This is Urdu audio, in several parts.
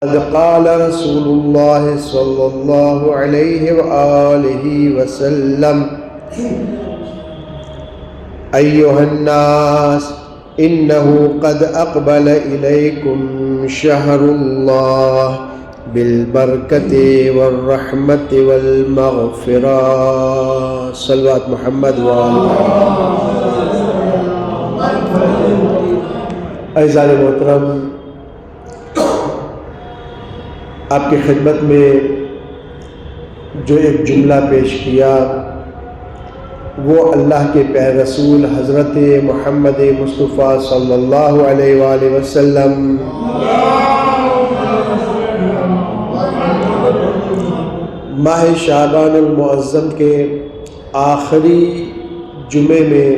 قد قال رسول الله صلى الله عليه وآله وسلم أيها الناس إنه قد أقبل إليكم شهر الله بالبركة والرحمة والمغفرة صلوات محمد عزیزان محترم، آپ کی خدمت میں جو ایک جملہ پیش کیا وہ اللہ کے پیارے رسول حضرت محمد مصطفیٰ صلی اللہ علیہ وآلہ وسلم ماہ شعبان المعظم کے آخری جمعے میں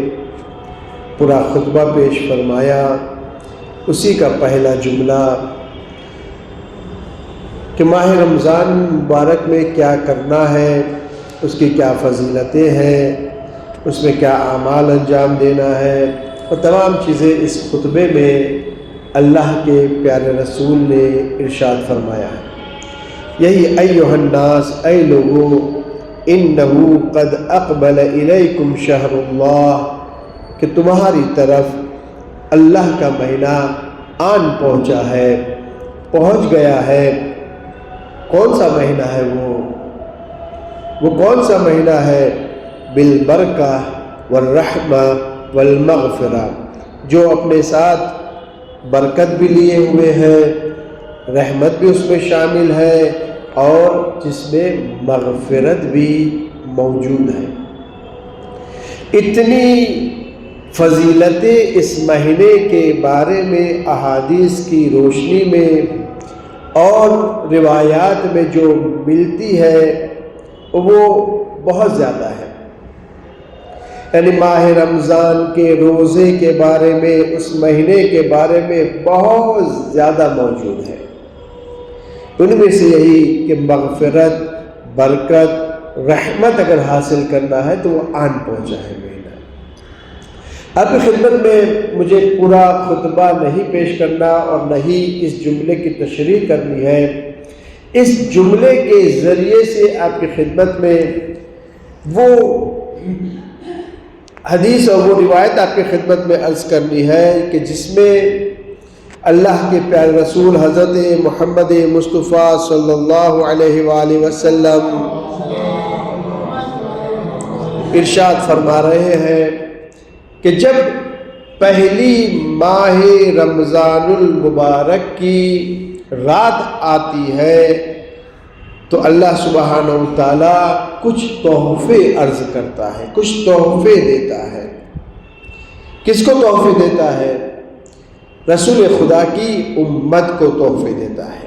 پورا خطبہ پیش فرمایا۔ اسی کا پہلا جملہ کہ ماہ رمضان مبارک میں کیا کرنا ہے، اس کی کیا فضیلتیں ہیں، اس میں کیا اعمال انجام دینا ہے، اور تمام چیزیں اس خطبے میں اللہ کے پیارے رسول نے ارشاد فرمایا ہے۔ یہی ایھا الناس، اے لوگو، انہ قد اقبل الیکم شہر اللہ، کہ تمہاری طرف اللہ کا مہینہ آن پہنچا ہے، پہنچ گیا ہے۔ کون سا مہینہ ہے وہ کون سا مہینہ ہے؟ بالبرکہ والرحمہ والمغفرہ، جو اپنے ساتھ برکت بھی لیے ہوئے ہیں، رحمت بھی اس میں شامل ہے، اور جس میں مغفرت بھی موجود ہے۔ اتنی فضیلتیں اس مہینے کے بارے میں احادیث کی روشنی میں اور روایات میں جو ملتی ہے وہ بہت زیادہ ہے۔ یعنی ماہ رمضان کے روزے کے بارے میں، اس مہینے کے بارے میں بہت زیادہ موجود ہے۔ ان میں سے یہی کہ مغفرت، برکت، رحمت اگر حاصل کرنا ہے تو وہ آن پہنچا ہے مہینہ۔ آپ کی خدمت میں مجھے پورا خطبہ نہیں پیش کرنا اور نہیں اس جملے کی تشریح کرنی ہے۔ اس جملے کے ذریعے سے آپ کی خدمت میں وہ حدیث اور وہ روایت آپ کی خدمت میں عرض کرنی ہے کہ جس میں اللہ کے پیارے رسول حضرت محمد مصطفیٰ صلی اللہ علیہ وآلہ وسلم ارشاد فرما رہے ہیں کہ جب پہلی ماہ رمضان المبارک کی رات آتی ہے تو اللہ سبحانہ وتعالیٰ کچھ تحفے عرض کرتا ہے، کچھ تحفے دیتا ہے۔ کس کو تحفے دیتا ہے؟ رسول خدا کی امت کو تحفے دیتا ہے۔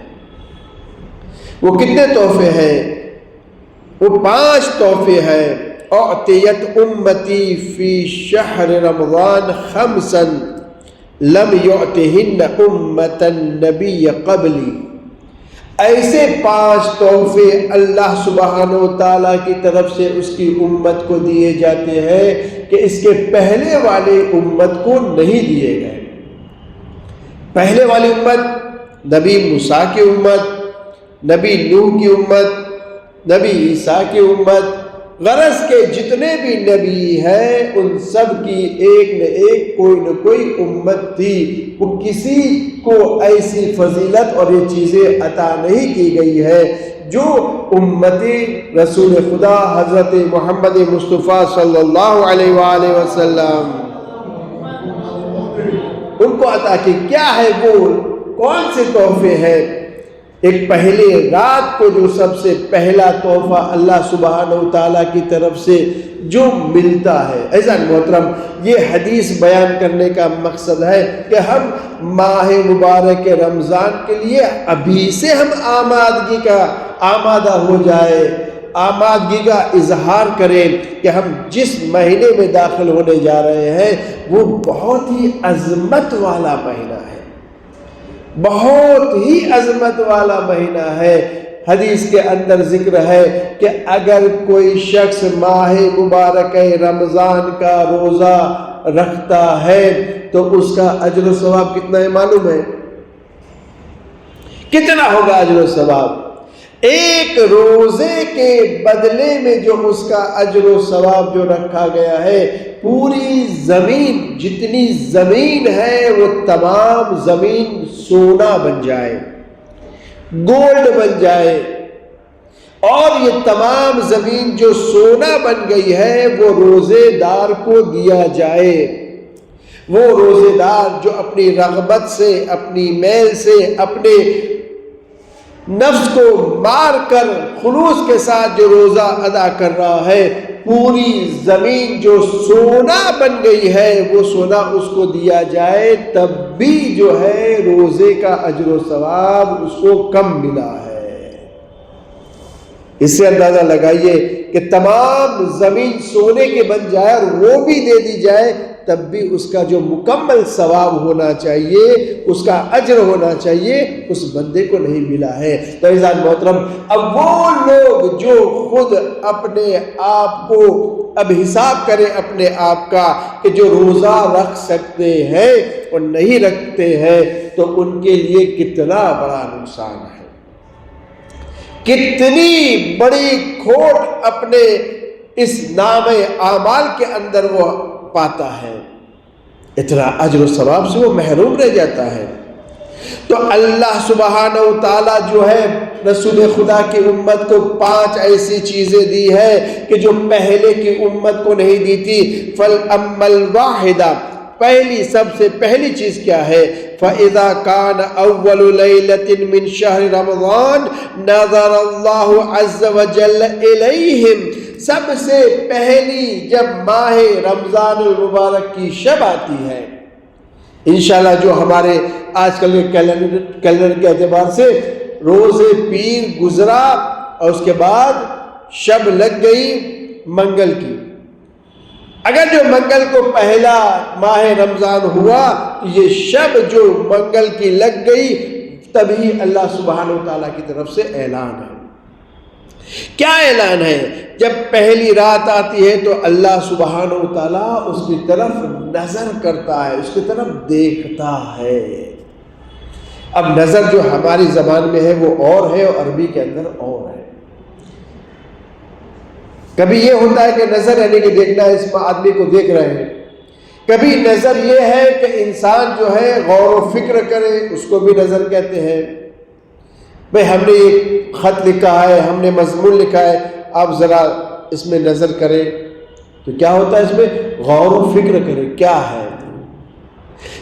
وہ کتنے تحفے ہیں؟ وہ 5 تحفے ہیں۔ اعطیت امتی فی شہر رمضان 5 لم یعطہن امت النبی قبلی۔ ایسے 5 تحفے اللہ سبحانہ وتعالیٰ کی طرف سے اس کی امت کو دیے جاتے ہیں کہ اس کے پہلے والے امت کو نہیں دیے گئے۔ پہلے والی امت نبی موسیٰ کی امت، نبی نوح کی امت، نبی عیسیٰ کی امت، غرض کے جتنے بھی نبی ہیں ان سب کی ایک نہ ایک کوئی نہ کوئی امت تھی۔ وہ کسی کو ایسی فضیلت اور یہ چیزیں عطا نہیں کی گئی ہے جو امتی رسول خدا حضرت محمد مصطفیٰ صلی اللہ علیہ وآلہ وسلم ان کو عطا کی۔ کیا ہے وہ؟ کون سے تحفے ہیں؟ ایک پہلے رات کو جو سب سے پہلا تحفہ اللہ سبحانہ وتعالیٰ کی طرف سے جو ملتا ہے۔ عزیزان محترم، یہ حدیث بیان کرنے کا مقصد ہے کہ ہم ماہ مبارک رمضان کے لیے ابھی سے ہم آمادہ ہو جائے، آمادگی کا اظہار کریں کہ ہم جس مہینے میں داخل ہونے جا رہے ہیں وہ بہت ہی عظمت والا مہینہ ہے، بہت ہی عظمت والا مہینہ ہے۔ حدیث کے اندر ذکر ہے کہ اگر کوئی شخص ماہ مبارک رمضان کا روزہ رکھتا ہے تو اس کا اجر و ثواب کتنا ہے معلوم ہے؟ کتنا ہوگا اجر و ثواب؟ ایک روزے کے بدلے میں جو اس کا اجر و ثواب جو رکھا گیا ہے، پوری زمین، جتنی زمین ہے وہ تمام زمین سونا بن جائے، گولڈ بن جائے، اور یہ تمام زمین جو سونا بن گئی ہے وہ روزے دار کو دیا جائے۔ وہ روزے دار جو اپنی رغبت سے، اپنی میل سے، اپنے نفس کو مار کر خلوص کے ساتھ جو روزہ ادا کر رہا ہے، پوری زمین جو سونا بن گئی ہے وہ سونا اس کو دیا جائے، تب بھی جو ہے روزے کا اجر و ثواب اس کو کم ملا ہے۔ اس سے اندازہ لگائیے کہ تمام زمین سونے کے بن جائے اور وہ بھی دے دی جائے، تب بھی اس کا جو مکمل ثواب ہونا چاہیے، اس کا اجر ہونا چاہیے، اس بندے کو نہیں ملا ہے۔ تو عزیزان محترم، اب وہ لوگ جو خود اپنے آپ کو اب حساب کریں اپنے آپ کا کہ جو روزہ رکھ سکتے ہیں اور نہیں رکھتے ہیں، تو ان کے لیے کتنا بڑا نقصان ہے، کتنی بڑی کھوٹ اپنے اس نام اعمال کے اندر وہ پاتا ہے، اتنا اجر و ثواب سے وہ محروم رہ جاتا ہے۔ تو اللہ سبحانہ و تعالیٰ جو ہے رسول خدا کی امت کو 5 ایسی چیزیں دی ہے کہ جو پہلے کی امت کو نہیں دی تھی۔ فَالْأَمَّ الْوَاحِدَةِ، پہلی، سب سے پہلی چیز کیا ہے؟ فَإِذَا كَانَ أَوَّلُ لَيْلَةٍ مِّن شَهْرِ رَمَضَانَ نَظَرَ اللَّهُ عَزَّ وَجَلَّ إِلَيْهِمْ، سب سے پہلی جب ماہ رمضان المبارک کی شب آتی ہے، انشاءاللہ جو ہمارے آج کل کے کیلنڈر کے اعتبار سے روز پیر گزرا اور اس کے بعد شب لگ گئی منگل کی، اگر جو منگل کو پہلا ماہ رمضان ہوا تو یہ شب جو منگل کی لگ گئی، تبھی اللہ سبحانہ و تعالیٰ کی طرف سے اعلان ہے۔ کیا اعلان ہے؟ جب پہلی رات آتی ہے تو اللہ سبحانہ و تعالیٰ اس کی طرف نظر کرتا ہے، اس کی طرف دیکھتا ہے۔ اب نظر جو ہماری زبان میں ہے وہ اور ہے اور عربی کے اندر اور ہے۔ کبھی یہ ہوتا ہے کہ نظر یعنی کہ دیکھنا، اس میں آدمی کو دیکھ رہے ہیں، کبھی نظر یہ ہے کہ انسان جو ہے غور و فکر کرے، اس کو بھی نظر کہتے ہیں۔ بھئی ہم نے ایک خط لکھا ہے، ہم نے مضمون لکھا ہے، آپ ذرا اس میں نظر کریں، تو کیا ہوتا ہے؟ اس میں غور و فکر کریں کیا ہے۔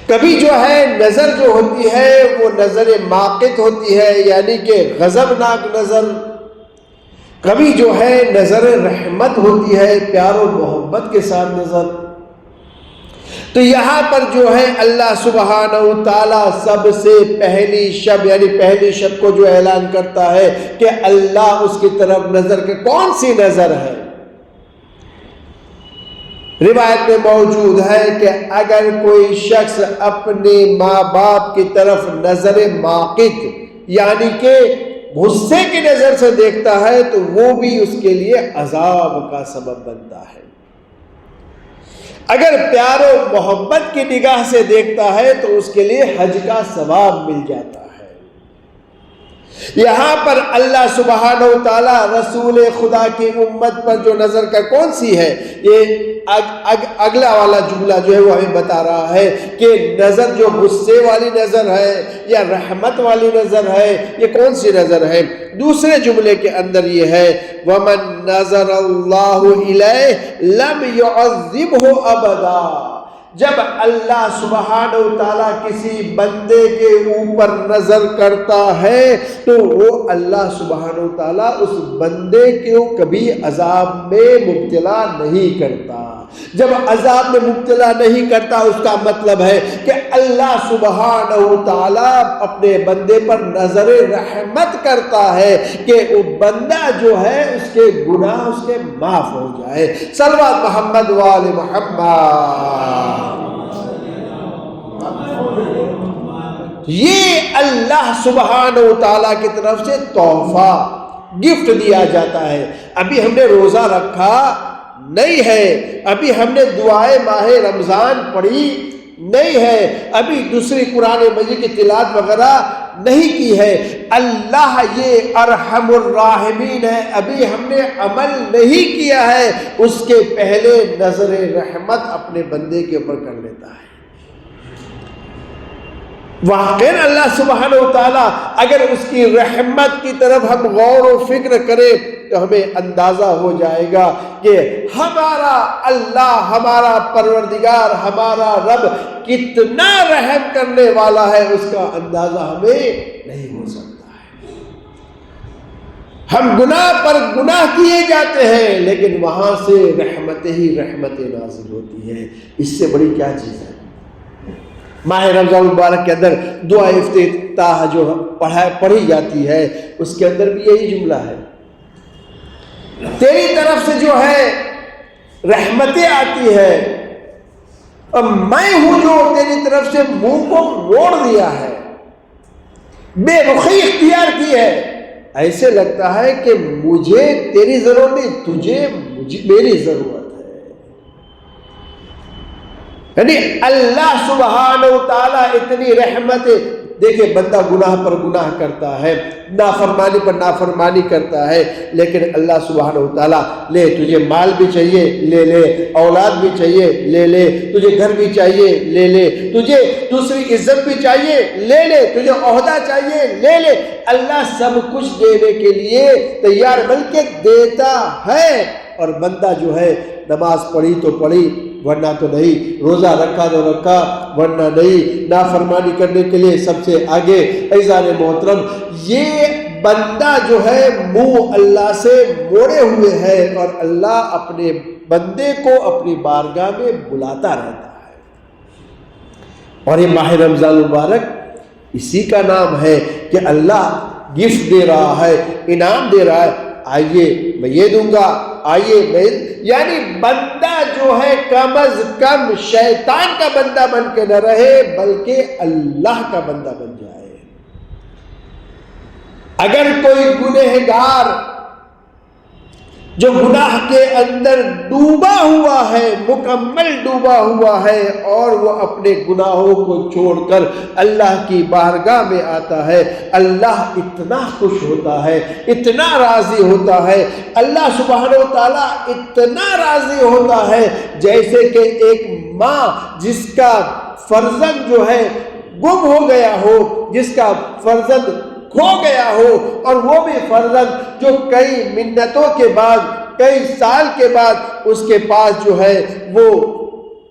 کبھی جو ہے نظر جو ہوتی ہے وہ نظر ماقت ہوتی ہے، یعنی کہ غضبناک نظر۔ کبھی جو ہے نظر رحمت ہوتی ہے، پیار و محبت کے ساتھ نظر۔ تو یہاں پر جو ہے اللہ سبحانہ و تعالیٰ سب سے پہلی شب یعنی پہلی شب کو جو اعلان کرتا ہے کہ اللہ اس کی طرف نظر کے، کون سی نظر ہے؟ روایت میں موجود ہے کہ اگر کوئی شخص اپنے ماں باپ کی طرف نظر ماقت یعنی کہ غصے کی نظر سے دیکھتا ہے تو وہ بھی اس کے لیے عذاب کا سبب بنتا ہے۔ اگر پیار و محبت کی نگاہ سے دیکھتا ہے تو اس کے لیے حج کا ثواب مل جاتا ہے۔ یہاں پر اللہ سبحانہ و تعالیٰ رسول خدا کی امت پر جو نظر کا کون سی ہے، یہ اگلا والا جملہ جو ہے وہ ہمیں بتا رہا ہے کہ نظر جو غصے والی نظر ہے یا رحمت والی نظر ہے، یہ کون سی نظر ہے؟ دوسرے جملے کے اندر یہ ہے وَمَن نَظَرَ اللَّهُ إِلَيْهِ لَمْ يُعَذِّبْهُ أَبَدًا، جب اللہ سبحانہ و تعالیٰ کسی بندے کے اوپر نظر کرتا ہے تو وہ اللہ سبحانہ و تعالیٰ اس بندے کو کبھی عذاب میں مبتلا نہیں کرتا۔ جب عذاب میں مبتلا نہیں کرتا اس کا مطلب ہے کہ اللہ سبحانہ و تعالیٰ اپنے بندے پر نظر رحمت کرتا ہے کہ وہ بندہ جو ہے اس کے گناہ اس کے معاف ہو جائے۔ صلوات محمد وآل محمد۔ یہ اللہ سبحانہ و تعالیٰ کی طرف سے تحفہ گفٹ دیا جاتا ہے۔ ابھی ہم نے روزہ رکھا نہیں ہے، ابھی ہم نے دعائے ماہ رمضان پڑھی نہیں ہے، ابھی دوسری قرآن مجید کی تلاوت وغیرہ نہیں کی ہے۔ اللہ یہ ارحم الراحمین ہے، ابھی ہم نے عمل نہیں کیا ہے، اس کے پہلے نظر رحمت اپنے بندے کے اوپر کر لیتا ہے۔ واقعاً اللہ سبحانہ و تعالیٰ اگر اس کی رحمت کی طرف ہم غور و فکر کریں تو ہمیں اندازہ ہو جائے گا کہ ہمارا اللہ، ہمارا پروردگار، ہمارا رب کتنا رحم کرنے والا ہے، اس کا اندازہ ہمیں نہیں ہو سکتا ہے۔ ہم گناہ پر گناہ کیے جاتے ہیں لیکن وہاں سے رحمت ہی رحمت نازل ہوتی ہے، اس سے بڑی کیا چیز ہے۔ ماہ رمضان المبارک کے اندر دعا افتتاح جو پڑھی جاتی ہے اس کے اندر بھی یہی جملہ ہے، تیری طرف سے جو ہے رحمتیں آتی ہے اور میں ہوں جو تیری طرف سے منہ کو موڑ دیا ہے، بے رخی اختیار کی ہے۔ ایسے لگتا ہے کہ مجھے تیری ضرورت نہیں، تجھے میری ضرورت ہے۔ یعنی اللہ سبحانہ و تعالیٰ اتنی رحمت، دیکھیں بندہ گناہ پر گناہ کرتا ہے، نافرمانی پر نافرمانی کرتا ہے، لیکن اللہ سبحانہ و تعالیٰ لے تجھے مال بھی چاہیے لے لے، اولاد بھی چاہیے لے لے، تجھے گھر بھی چاہیے لے لے، تجھے دوسری عزت بھی چاہیے لے لے، تجھے عہدہ چاہیے لے لے، اللہ سب کچھ دینے کے لیے تیار بلکہ دیتا ہے۔ اور بندہ جو ہے نماز پڑھی تو پڑھی ورنہ تو نہیں، روزہ رکھا تو رکھا ورنہ نہیں، نافرمانی کرنے کے لیے سب سے آگے۔ عزیزان محترم، یہ بندہ جو ہے منہ اللہ سے موڑے ہوئے ہے اور اللہ اپنے بندے کو اپنی بارگاہ میں بلاتا رہتا ہے۔ اور یہ ماہ رمضان المبارک اسی کا نام ہے کہ اللہ گفٹ دے رہا ہے، انعام دے رہا ہے، آئیے میں یہ دوں گا، آئیے میں، یعنی بندہ جو ہے کم از کم شیطان کا بندہ بن کے نہ رہے بلکہ اللہ کا بندہ بن جائے۔ اگر کوئی گنہگار جو گناہ کے اندر ڈوبا ہوا ہے، مکمل ڈوبا ہوا ہے، اور وہ اپنے گناہوں کو چھوڑ کر اللہ کی بارگاہ میں آتا ہے، اللہ اتنا خوش ہوتا ہے، اتنا راضی ہوتا ہے، اللہ سبحانہ و تعالیٰ اتنا راضی ہوتا ہے جیسے کہ ایک ماں جس کا فرزند جو ہے گم ہو گیا ہو، جس کا فرزند کھو گیا ہو، اور وہ بھی فرزند جو کئی منتوں کے بعد، کئی سال کے بعد اس کے پاس جو ہے وہ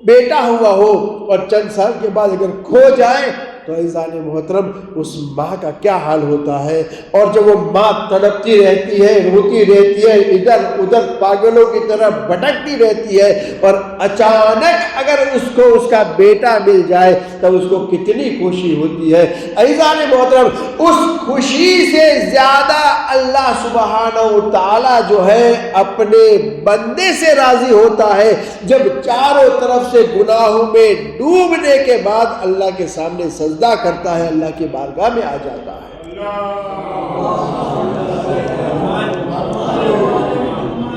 بیٹا ہوا ہو، اور چند سال کے بعد اگر کھو جائے تو عزیزان محترم اس ماں کا کیا حال ہوتا ہے۔ اور جب وہ ماں تڑپتی رہتی ہے، روتی رہتی ہے، ادھر ادھر پاگلوں کی طرح بھٹکتی رہتی ہے، اور اچانک اگر اس کو اس کا بیٹا مل جائے تب اس کو کتنی خوشی ہوتی ہے۔ عزیزان محترم، اس خوشی سے زیادہ اللہ سبحانہ و تعالیٰ جو ہے اپنے بندے سے راضی ہوتا ہے جب چاروں طرف سے گناہوں میں ڈوبنے کے بعد اللہ کے سامنے سجدہ کرتا ہے، اللہ کی بارگاہ میں آ جاتا ہے۔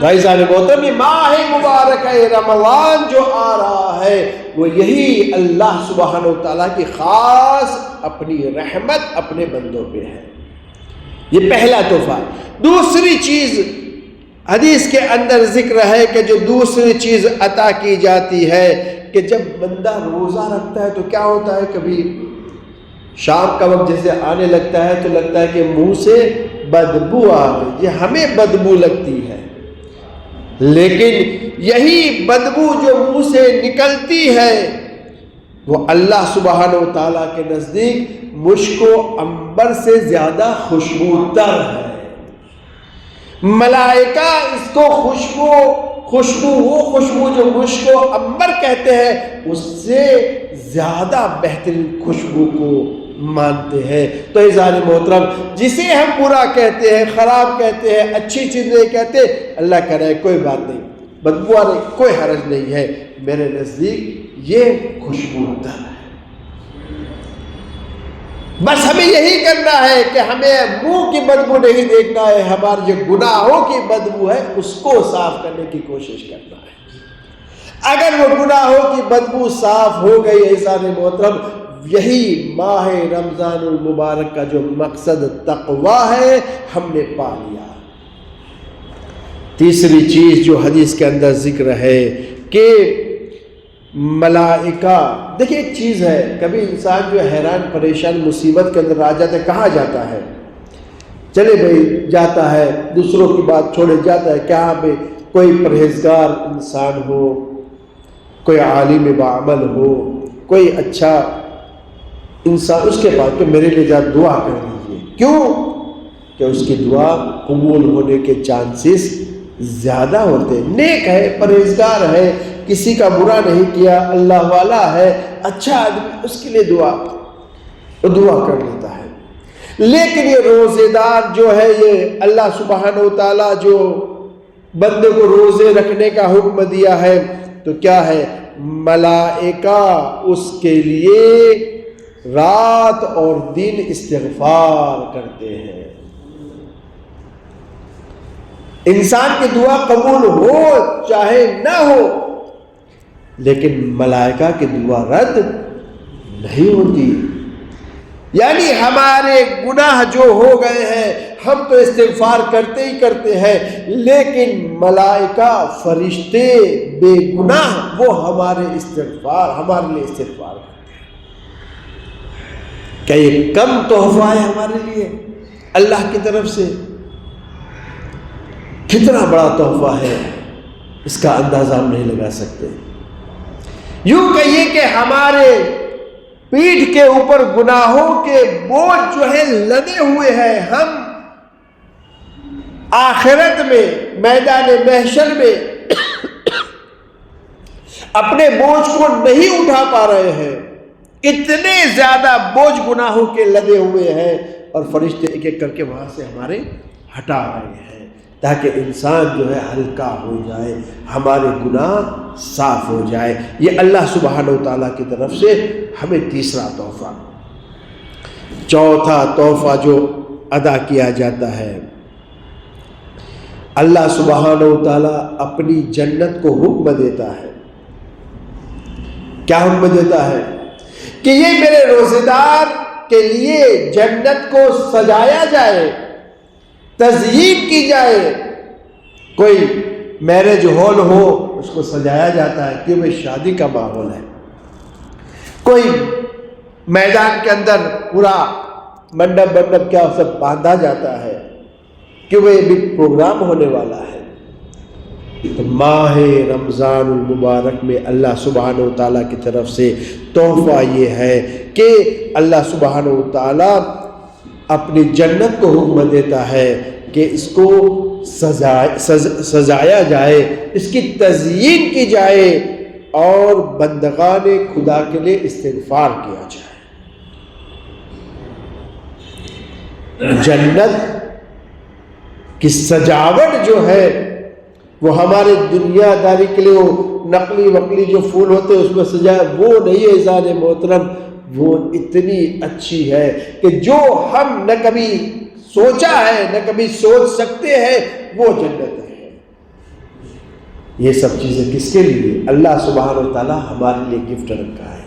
عزیزان محترم، یہ ماہ مبارک ہے رمضان جو آ رہا ہے وہ یہی اللہ سبحانہ و تعالیٰ کی خاص اپنی رحمت اپنے بندوں پہ ہے۔ یہ پہلا تحفہ۔ دوسری چیز حدیث کے اندر ذکر ہے کہ جو دوسری چیز عطا کی جاتی ہے کہ جب بندہ روزہ رکھتا ہے تو کیا ہوتا ہے، کبھی شام کا وقت جیسے آنے لگتا ہے تو لگتا ہے کہ منہ سے بدبو آ گئی، یہ ہمیں بدبو لگتی ہے، لیکن یہی بدبو جو منہ سے نکلتی ہے وہ اللہ سبحانہ و تعالیٰ کے نزدیک مشک و عنبر سے زیادہ خوشبودار ہے۔ ملائکہ اس کو خوشبو وہ خوشبو جو مشک و عنبر کہتے ہیں اس سے زیادہ بہترین خوشبو کو مانتے ہیں۔ تو عزیزان محترم، جسے ہم برا کہتے ہیں، خراب کہتے ہیں، اچھی چیز نہیں کہتے، اللہ کہہ رہا ہے کوئی بات نہیں، بدبو آنے کوئی حرج نہیں ہے، میرے نزدیک یہ خوشبو ہے۔ بس ہمیں یہی کرنا ہے کہ ہمیں منہ کی بدبو نہیں دیکھنا ہے، ہمارے جو گناہوں کی بدبو ہے اس کو صاف کرنے کی کوشش کرنا ہے۔ اگر وہ گناہوں کی بدبو صاف ہو گئی عزیزان محترم، یہی ماہ رمضان المبارک کا جو مقصد تقوی ہے ہم نے پا لیا۔ تیسری چیز جو حدیث کے اندر ذکر ہے کہ ملائکہ، دیکھیں ایک چیز ہے، کبھی انسان جو حیران پریشان مصیبت کے اندر آ جاتا ہے، کہاں جاتا ہے؟ چلے بھائی جاتا ہے، دوسروں کی بات چھوڑے جاتا ہے، کہاں پہ کوئی پرہیزگار انسان ہو، کوئی عالم بعمل ہو، کوئی اچھا انسان، اس کے پاس کہ میرے لیے جا دعا کر لیجیے۔ کیوں؟ کہ اس کی دعا قبول ہونے کے چانسز زیادہ ہوتے ہیں۔ نیک ہے، پرہیزگار ہے، کسی کا برا نہیں کیا، اللہ والا ہے، اچھا آدمی، اس کے لیے دعا کر لیتا ہے۔ لیکن یہ روزے دار جو ہے، یہ اللہ سبحانہ و تعالیٰ جو بندے کو روزے رکھنے کا حکم دیا ہے، تو کیا ہے؟ ملائکہ اس کے لیے رات اور دن استغفار کرتے ہیں۔ انسان کی دعا قبول ہو چاہے نہ ہو، لیکن ملائکہ کی دعا رد نہیں ہوتی۔ یعنی ہمارے گناہ جو ہو گئے ہیں ہم تو استغفار کرتے ہی کرتے ہیں، لیکن ملائکہ فرشتے بے گناہ وہ ہمارے لیے استغفار کرتے ہیں۔ کیا یہ کم تحفہ ہے ہمارے لیے اللہ کی طرف سے؟ کتنا بڑا تحفہ ہے، اس کا اندازہ ہم نہیں لگا سکتے۔ یوں کہیے کہ ہمارے پیٹھ کے اوپر گناہوں کے بوجھ جو ہے لدے ہوئے ہیں، ہم آخرت میں میدان محشر میں اپنے بوجھ کو نہیں اٹھا پا رہے ہیں، اتنے زیادہ بوجھ گناہوں کے لدے ہوئے ہیں، اور فرشتے ایک ایک کر کے وہاں سے ہمارے ہٹا رہے ہیں تاکہ انسان جو ہے ہلکا ہو جائے، ہمارے گناہ صاف ہو جائے۔ یہ اللہ سبحانہ و تعالیٰ کی طرف سے ہمیں تیسرا تحفہ۔ چوتھا تحفہ جو ادا کیا جاتا ہے، اللہ سبحانہ و تعالیٰ اپنی جنت کو حکم دیتا ہے۔ کیا حکم دیتا ہے؟ کہ یہ میرے روزے دار کے لیے جنت کو سجایا جائے، تزئین کی جائے۔ کوئی میرج ہال ہو اس کو سجایا جاتا ہے کہ وہ شادی کا ماحول ہے، کوئی میدان کے اندر پورا منڈپ کیا سب باندھا جاتا ہے کہ وہ بھی پروگرام ہونے والا ہے۔ تو ماہ رمضان المبارک میں اللہ سبحانہ و تعالیٰ کی طرف سے تحفہ یہ ہے کہ اللہ سبحانہ و تعالیٰ اپنی جنت کو حکم دیتا ہے کہ اس کو سجایا جائے، اس کی تزئین کی جائے، اور بندگان خدا کے لیے استغفار کیا جائے۔ جنت کی سجاوٹ جو ہے وہ ہمارے دنیا داری کے لیے وہ نقلی وقلی جو پھول ہوتے ہیں اس میں سجایا، وہ نہیں ہے عزیزان محترم، وہ اتنی اچھی ہے کہ جو ہم نہ کبھی سوچا ہے نہ کبھی سوچ سکتے ہیں، وہ جنت ہے۔ یہ سب چیزیں کس کے لیے؟ اللہ سبحانہ و تعالیٰ ہمارے لیے گفٹ رکھا ہے۔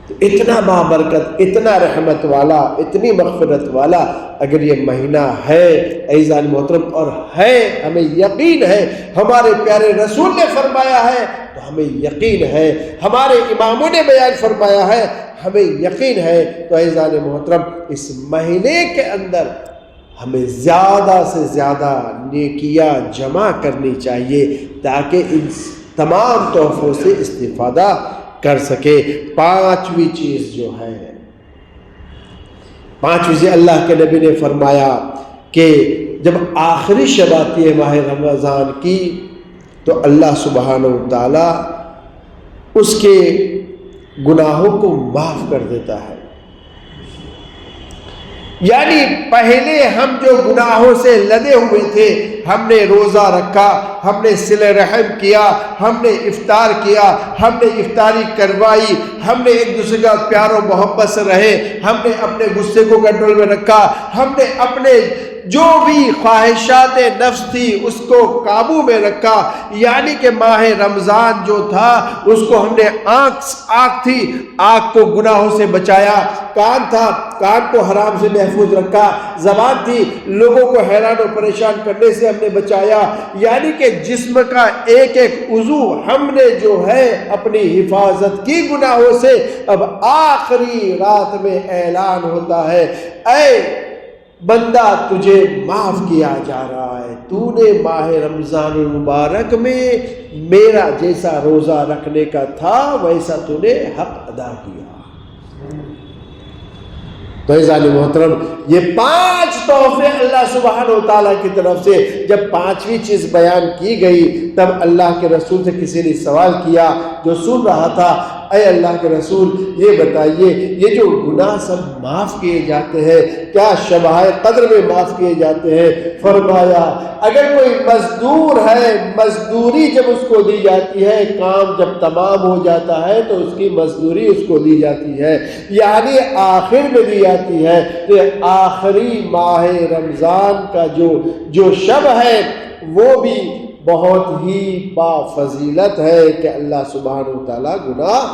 تو اتنا بابرکت، اتنا رحمت والا، اتنی مغفرت والا اگر یہ مہینہ ہے عزیزان محترم، اور ہے، ہمیں یقین ہے، ہمارے پیارے رسول نے فرمایا ہے تو ہمیں یقین ہے، ہمارے اماموں نے بیان فرمایا ہے ہمیں یقین ہے، تو عزیزان محترم اس مہینے کے اندر ہمیں زیادہ سے زیادہ نیکیاں جمع کرنی چاہیے تاکہ ان تمام تحفوں سے استفادہ کر سکے۔ پانچویں چیز جو ہے، پانچویں چیز اللہ کے نبی نے فرمایا کہ جب آخری شب آتی ہے ماہ رمضان کی تو اللہ سبحانہ و تعالیٰ اس کے گناہوں کو معاف کر دیتا ہے۔ یعنی پہلے ہم جو گناہوں سے لدے ہوئے تھے، ہم نے روزہ رکھا، ہم نے صلہ رحم کیا، ہم نے افطار کیا، ہم نے افطاری کروائی، ہم نے ایک دوسرے کا پیار و محبت سے رہے، ہم نے اپنے غصے کو کنٹرول میں رکھا، ہم نے اپنے جو بھی خواہشات نفس تھی اس کو قابو میں رکھا، یعنی کہ ماہ رمضان جو تھا اس کو ہم نے آنکھ تھی، آنکھ کو گناہوں سے بچایا، کان تھا، کان کو حرام سے محفوظ رکھا، زبان تھی، لوگوں کو حیران و پریشان کرنے سے ہم نے بچایا، یعنی کہ جسم کا ایک ایک عضو ہم نے جو ہے اپنی حفاظت کی گناہوں سے۔ اب آخری رات میں اعلان ہوتا ہے، اے بندہ تجھے معاف کیا جا رہا ہے، تو نے ماہ رمضان المبارک میں میرا جیسا روزہ رکھنے کا تھا ویسا تو نے حق ادا کیا۔ تو عزیزان محترم، یہ 5 تحفے اللہ سبحانہ و تعالیٰ کی طرف سے، جب 5ویں چیز بیان کی گئی تب اللہ کے رسول سے کسی نے سوال کیا جو سن رہا تھا، اے اللہ کے رسول یہ بتائیے یہ جو گناہ سب معاف کیے جاتے ہیں کیا شبہ قدر میں معاف کیے جاتے ہیں؟ فرمایا اگر کوئی مزدور ہے، مزدوری جب اس کو دی جاتی ہے، کام جب تمام ہو جاتا ہے تو اس کی مزدوری اس کو دی جاتی ہے، یعنی آخر میں دی جاتی ہے، کہ آخری ماہ رمضان کا جو شب ہے وہ بھی بہت ہی با فضیلت ہے کہ اللہ سبحانہ و تعالیٰ گناہ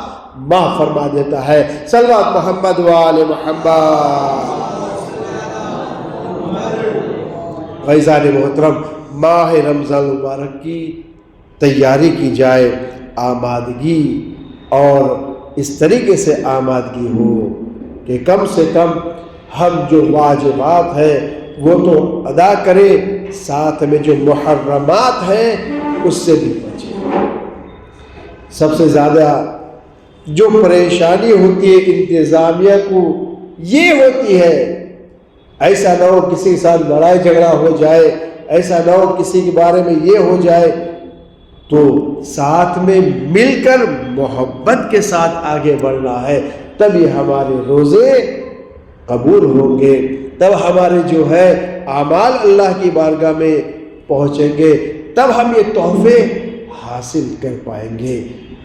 معاف فرما دیتا ہے۔ صلوات محمد و آل محمد۔ عزیزان محترم، ماہ رمضان المبارک کی تیاری کی جائے، آمادگی، اور اس طریقے سے آمادگی ہو کہ کم سے کم ہم جو واجبات ہیں وہ تو ادا کریں، ساتھ میں جو محرمات ہیں اس سے بھی بچیں۔ سب سے زیادہ جو پریشانی ہوتی ہے انتظامیہ کو یہ ہوتی ہے، ایسا نہ ہو کسی کے ساتھ لڑائی جھگڑا ہو جائے، ایسا نہ ہو کسی کے بارے میں یہ ہو جائے، تو ساتھ میں مل کر محبت کے ساتھ آگے بڑھنا ہے، تب یہ ہمارے روزے قبول ہوں گے، تب ہمارے جو ہے اعمال اللہ کی بارگاہ میں پہنچیں گے، تب ہم یہ تحفے حاصل کر پائیں گے۔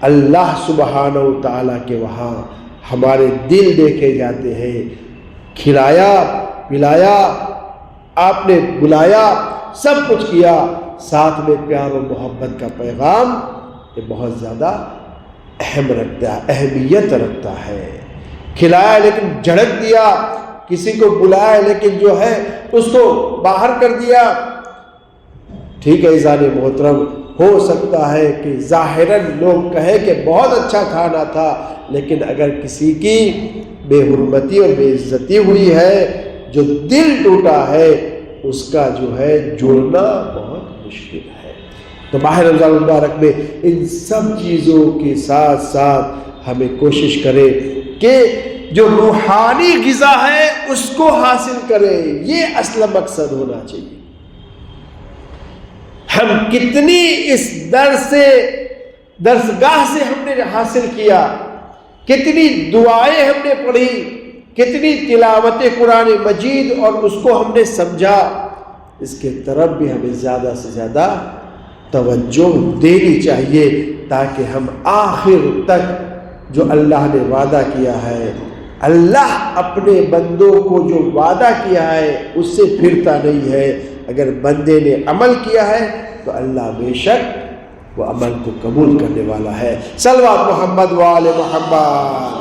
اللہ سبحانہ و تعالیٰ کے وہاں ہمارے دل دیکھے جاتے ہیں، کھلایا پلایا، آپ نے بلایا، سب کچھ کیا، ساتھ میں پیار و محبت کا پیغام یہ بہت زیادہ اہمیت رکھتا ہے۔ کھلایا لیکن جھڑک دیا، کسی کو بلایا لیکن جو ہے اس کو باہر کر دیا، ٹھیک ہے عزیزان محترم، ہو سکتا ہے کہ ظاہراً لوگ کہیں کہ بہت اچھا کھانا تھا، لیکن اگر کسی کی بے حرمتی اور بے عزتی ہوئی ہے، جو دل ٹوٹا ہے، اس کا جو ہے جڑنا بہت مشکل ہے۔ تو ماہ رمضان المبارک میں ان سب چیزوں کے ساتھ ساتھ ہمیں کوشش کریں کہ جو روحانی غذا ہے اس کو حاصل کریں، یہ اصل مقصد ہونا چاہیے۔ ہم کتنی اس درسگاہ سے ہم نے حاصل کیا، کتنی دعائیں ہم نے پڑھی، کتنی تلاوت قرآن مجید، اور اس کو ہم نے سمجھا، اس کے طرف بھی ہمیں زیادہ سے زیادہ توجہ دینی چاہیے، تاکہ ہم آخر تک جو اللہ نے وعدہ کیا ہے، اللہ اپنے بندوں کو جو وعدہ کیا ہے اس سے پھرتا نہیں ہے۔ اگر بندے نے عمل کیا ہے تو اللہ بے شک وہ عمل کو قبول کرنے والا ہے۔ صلوات محمد و آل محمد۔